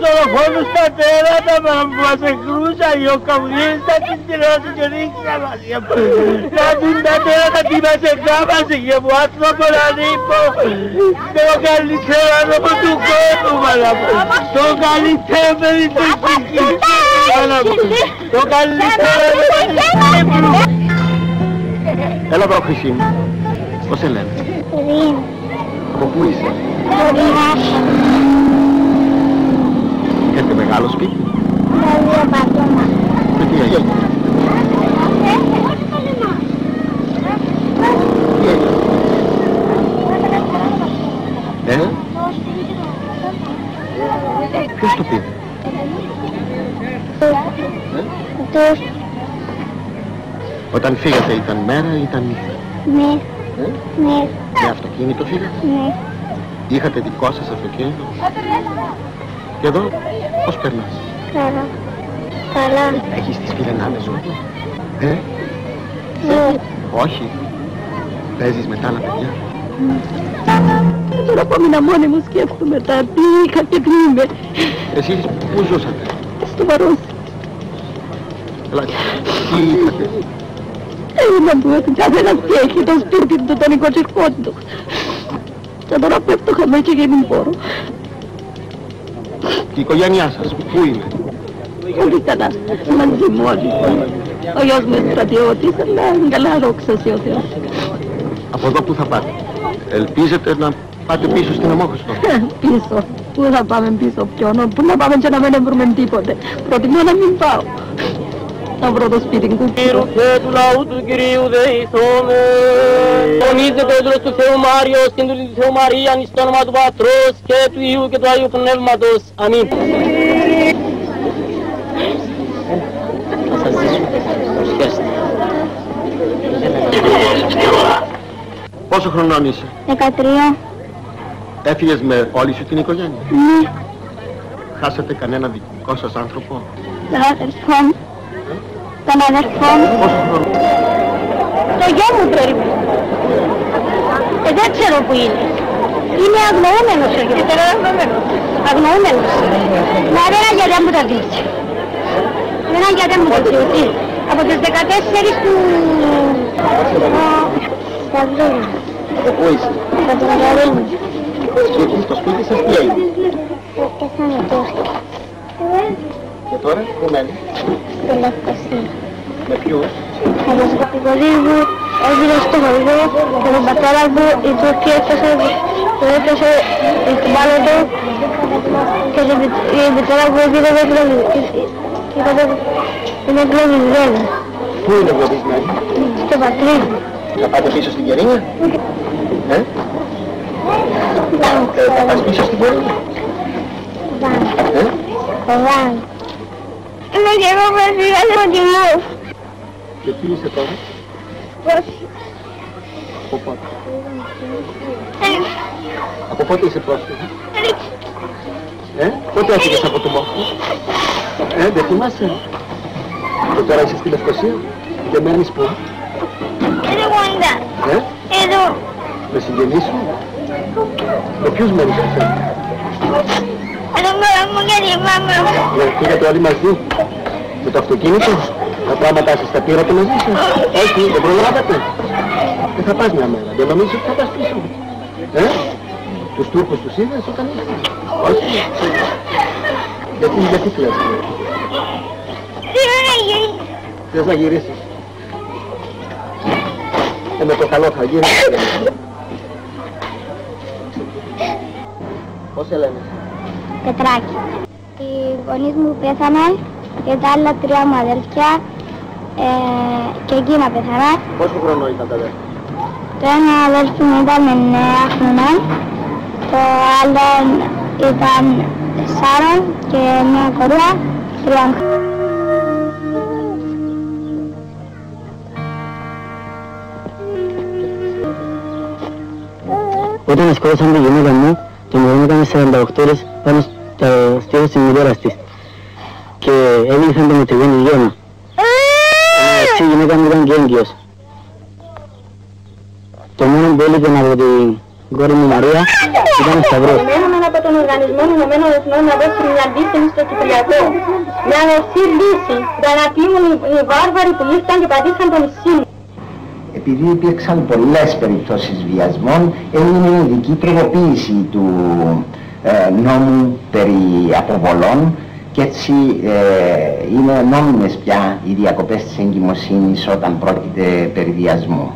Solo cuando está terra para se cruza yo camisa que tiene que rinca siempre. La tinta terra que va se cava se llevó a para tipo. Tengo que alisar no por tu cuerpo mala. Tengo que alisar tengo que alisar. Έλα εδώ, Χρυσή μου. Πώς σε λένε? Ειρήνη. Από πού είσαι? Ειρηνάσα. Έχετε μεγάλο σπίτι? Τα δύο πατώμα. Και τι έγινε? Τι έγινε? Ποιος το πήρε? Τους. Όταν φύγατε ήταν μέρα ή ήταν νύχτα? Ναι. Ναι. Με αυτοκίνητο φύγατε? Ναι. Είχατε δικό σας αυτοκίνητο? Και εδώ πώς περνάς? Καλά. Καλά. Έχεις τις φιλενάδες σου? Ναι. Όχι. Παίζεις με τα άλλα παιδιά? Τώρα που έμεινα μόνη μου σκέφτομαι τα τι είχα και τι είμαι. Εσείς πού ζούσατε? Στο Βαρόσι. Αλλά τι είχατε? Έγιναν του ότι καθένας τι έχει το σπίτι του, τον οικοκυρκό του. Και τώρα πέφτω χαμέ και δεν μπορώ. Και η οικογένειά σας πού είναι? Πολύ καλά, μαζί μου όλοι. Ο γιος μου είναι στρατιώτης, αλλά καλά δόξα ο Θεός. Από εδώ πού θα πάτε? Ελπίζετε να πάτε πίσω στην Αμόχωστο? Πίσω. Πού θα πάμε πίσω ποιον, πού να πάμε και να μην βρούμε τίποτε. Προτιμώ να μην πάω. Να βρω το σπίτι μου. Και του λαού του Κυρίου δεηθώμε. Φωνίζε Πέτρος του Θεού Μάριος και του Θεού Μαρίαν εις το όνομα του Πατρός και του Υιού και του Αγίου Πνεύματος. Αμήν. Να σας ζήσω. Ευχαριστώ. Πόσο χρονών είσαι? 13. Έφυγες με όλη σου την οικογένεια? Ναι. Χάσατε κανένα δικό σας άνθρωπο? Τον αδερφό μου. Τον αδερφό μου. Πόσο χρόνο? Το γιο μου περίπου. Δεν ξέρω που είναι. Είναι αγνοούμενος ο γιος. Αγνοούμενος. Μα ένα γιατί δεν μου τα δείξει. Ένα γιατί δεν μου τα δείξει. Από τις 14 του... Σταυρούλη. Από πού είσαι? Από τον Γαρίνη. Στο σπίτι σας τι έγινε? Πέσαμε τώρα. Και τώρα πού μένει? Στο Λευκοσία. Με ποιους? Με τους γονείς μου έγινε στο χωριό και τον πατέρα μου η Τουρκία έφτασε στην πάνω του και η μητέρα μου έγινε εγκλωβισμένη. Πού είναι εγκλωβισμένη? Στο πατρίδι. Θα πάτε πίσω στην Κερίνια? Θα πας πίσω στην Κερίνια? Βαν. Είμαι και εγώ πρόσφυγα στο τιμό. Και τι είσαι τώρα? Πρόσφυγα. Από πότε? Από πότε είσαι πρόσφυγα? Πότε έφυγες από το Μόχο? Δεν θυμάσαι? Και τώρα είσαι στη Λευκοσία και μένεις πού? Εδώ κοντά. Εδώ. Με συγγενείς σου? Με ποιους μένεις εσύ? Με τον κόρα μου και τη μάμα μου. Πήγατε όλοι μαζί? Με το αυτοκίνητο? Τα πράγματα σας τα πήρατε μαζί σας? Όχι, δεν προλάβατε? Δεν θα πας μια μέρα, δεν νομίζεις ότι θα πας πίσω? Τους Τούρκους τους είδες όταν ήρθες? Όχι. Γιατί κλαις? Θέλω να γυρίσεις. Θες να γυρίσεις? Με το καλό θα γυρίσεις. Πώς σε λένε? Πετράκι. Οι γονείς μου πέθαναν και τα άλλα 3 μου αδέλφια και εκείνα πέθαναν. Πόσο χρόνο ήταν τα αδέλφια? Το ένα αδέλφι μου ήταν 9 χρονών, το άλλο ήταν 4 και μια κορούα 3 χρονών. Όταν σκότωσαν τη γυναίκα μου, το μωρό μου έκανε 48 ώρες πάνω στα στήθος της μητέρας της. Και έβγαιναν το μετρηγόνι γέμα. Η γυναίκα μου ήταν και έγκυος. Το μόνο που έλειπε από την κόρη μου Μαρία ήταν ο Σταυρός. Περιμένουμε από τον Οργανισμό Ηνωμένων Εθνών να δώσει μια λύση στο Κυπριακό. Μια ορθή λύση για να φύγουν οι βάρβαροι που ήρθαν και πατήσαν το νησί μου. Επειδή υπήρξαν πολλές περιπτώσεις βιασμών, έγινε ειδική τροποποίηση του νόμου περί αποβολών και έτσι είναι νόμιμες πια οι διακοπές της εγκυμοσύνης όταν πρόκειται περί βιασμού.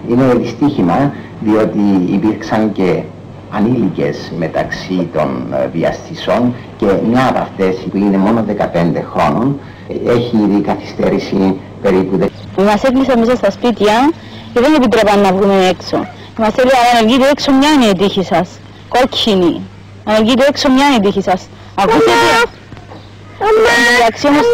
Είναι δυστύχημα διότι υπήρξαν και ανήλικες μεταξύ των βιαστησών και μια από αυτές που είναι μόνο 15 χρόνων έχει ήδη καθυστέρηση περίπου. Μας έκλεισαν μέσα στα σπίτια και δεν επιτρέπαν να βγούμε έξω. Μας έλεγαν αν βγείτε έξω μια είναι η τύχη σας, κόκκινη. Αν βγείτε έξω μια είναι η τύχη σας. Ακούσετε. Εντάξει όμως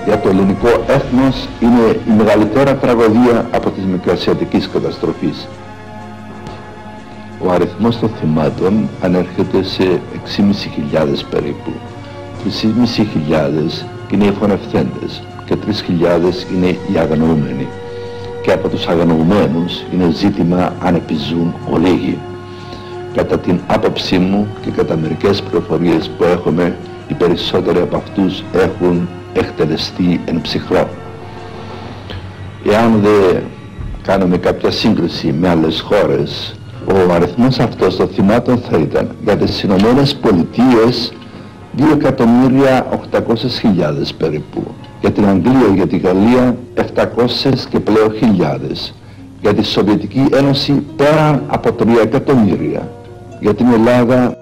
για το ελληνικό έθνος είναι η μεγαλύτερη τραγωδία από της μικρασιατικής καταστροφής. Ο αριθμός των θυμάτων ανέρχεται σε 6.500 περίπου. 3.500 είναι οι φωνευθέντες και 3.000 είναι οι αγνοούμενοι. Και από τους αγνοούμενους είναι ζήτημα αν επιζούν ολίγοι. Κατά την άποψή μου και κατά μερικές πληροφορίες που έχουμε, οι περισσότεροι από αυτούς έχουν εκτελεστεί εν ψυχρό. Εάν δεν κάνουμε κάποια σύγκριση με άλλες χώρες, ο αριθμός αυτός των θυμάτων θα ήταν για τις Ηνωμένες Πολιτείες 2.800.000 περίπου, για την Αγγλία, για τη Γαλλία 700 και πλέον χιλιάδες, για τη Σοβιετική Ένωση πέραν από 3 εκατομμύρια, για την Ελλάδα